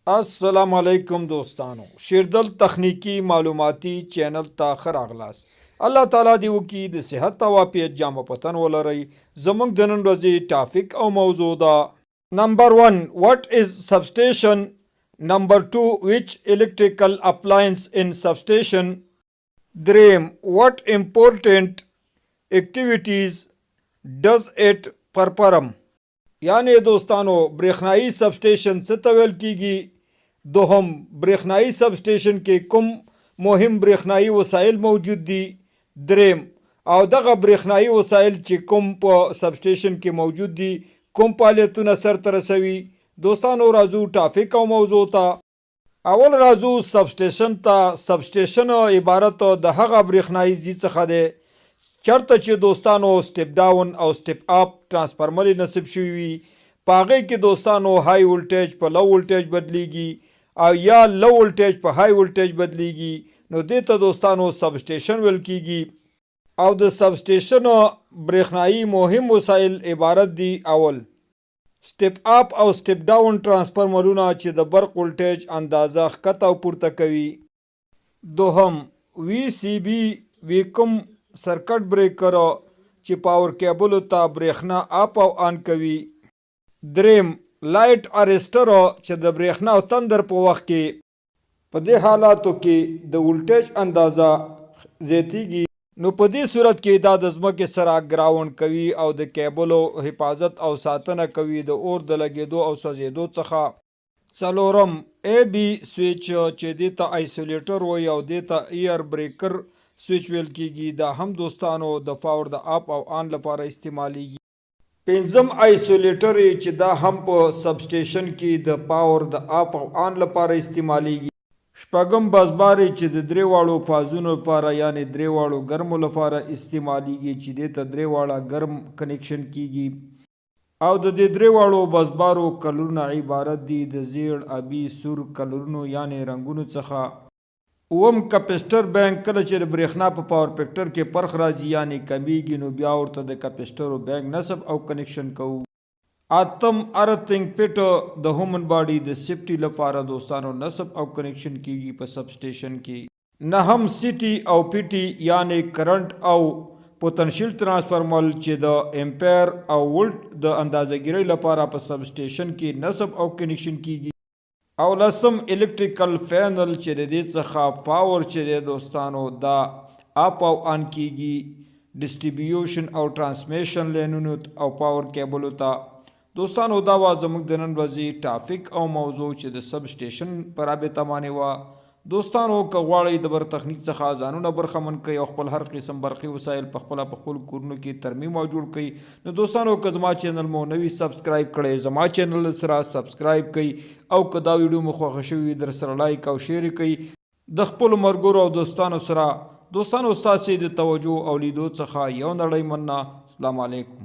السلام علیکم دوستانو شیردل تخنیکی معلوماتی چینل ته ښه راغلاست. الله تعالی دې وکړي د صحت او عافیت جامه پتن ولرئ. زموږ د نن ورځې ټاپک او موضوع ده: نمبر 1 what is substation. نمبر 2 which electrical appliance in substation. دریم what important activities does it perform. یعنی دوستانو برېښنایي سبسټیشن څه ته ویل کیږي. دوهم برېښنایي سبسټیشن کې کوم مهم برېښنایي وسایل موجود دي. دریم او دغه برېښنایي وسایل چې کوم په سبسټیشن کې موجود دي کوم فعالیتونه سرته رسوي. دوستانو راځو ټاپک او موضوع ته. اول راځو سبسټیشن ته. سبسټیشن عبارت د هغه برېښنایي ځای څخه دی چرته چې دوستانو سټپ ډاون او سټپ اپ ترانسفارمر نصب شوي وي. په هغې کې دوستانو های ولټیج په لو ولټیج بدلیږي او یا لو ولټیج په های ولټیج بدلیږي، نو دې ته دوستانو سبسټیشن ویل کیږي. او د سبسټیشن برېښنایي مهم وسایل عبارت دي: اول سټپ اپ او سټپ ډاون ترانسفارمرونه چې د برق ولټیج اندازه ښکته او پورته کوي. دوهم وی سی بی ویکم سرکټ بریکر چې پاور کیبلو ته برېښنا اپ او آن کوي. دریم لایټ ارسټر چې د برېښنا او تندر په وخت کې په دې حالاتو کې د ولټیج اندازه زیاتیږي، نو په دې صورت کې دا د ځمکې سره ګراوند کوي او د کیبلو حفاظت او ساتنه کوي د اور د لګېدو او سوځېدو څخه. څلورم ای بی سویچ چې دې ته آیسولیټر وایي او دې ته ایر بریکر سویچ ویل کیږي. دا هم دوستانو د پاور د اپ او آن لپاره استعمالیږي. پنځم آیسولیټر چې دا هم په سبسټیشن کې د پاور د اپ او آن لپاره استعمالیږي. شپږم بسبارې چې د درې واړو فازونو لپاره یعنی درې واړو ګرمو لپاره استعمالیږي چې دې ته درې واړه ګرم کنیکشن کیږي. او د دې درې واړو بسبارو کلرونه عبارت دي د زیړ، ابي، سور کلرونو یعنی رنګونو څخه. اوم کپسټر بینک کله چې د برېښنا په پاور فیکټر کې پرخ راځي یعنی کمیږي نو بیا ورته د کپسټرو بینک نصب او کنیکشن کوو. اتم ارتھنګ پټ د هومن باډي د سیفټي لپاره دوستانو نصب او کنیکشن کیږي په سبسټیشن کې. نهم سی ټي او پی ټي یعنی کرنٹ او پوتنشیل ترانسفارمر چې د امپیر او ولټ د اندازهګیری لپاره په سبسټیشن کې نصب او کنیکشن کیږي. او لسم الکتریکل پینل چې د دې څخه پاور چې دی دوستانو دا اپ او آن کیږي ډسټریبیوشن او ترانسمیشن لینونو او پاور کیبلو ته. دوستانو دا وا زموږ د نن ورځې ټاپک او موضوع چې د سب سټیشن په رابطه باندې وه. دوستانو که غواړئ د برق تخنیک څخه ځانونه برخمن کړئ او خپل هر قسم برقي وسایل په خپل کورونو کې ترمیم او جوړ کړئ، نو دوستانو که زما چینل مو نوي سبسکرایب کړئ زما چینل سره سبسکرایب کړئ او که دا ویډیو مو خوښه شوي در سره لایک او شیر کړئ د خپلو ملګرو او دوستانو سره. دوستانو ستاسې د توجه او لیدو څخه یو نړۍ مننه. السلام علیکم.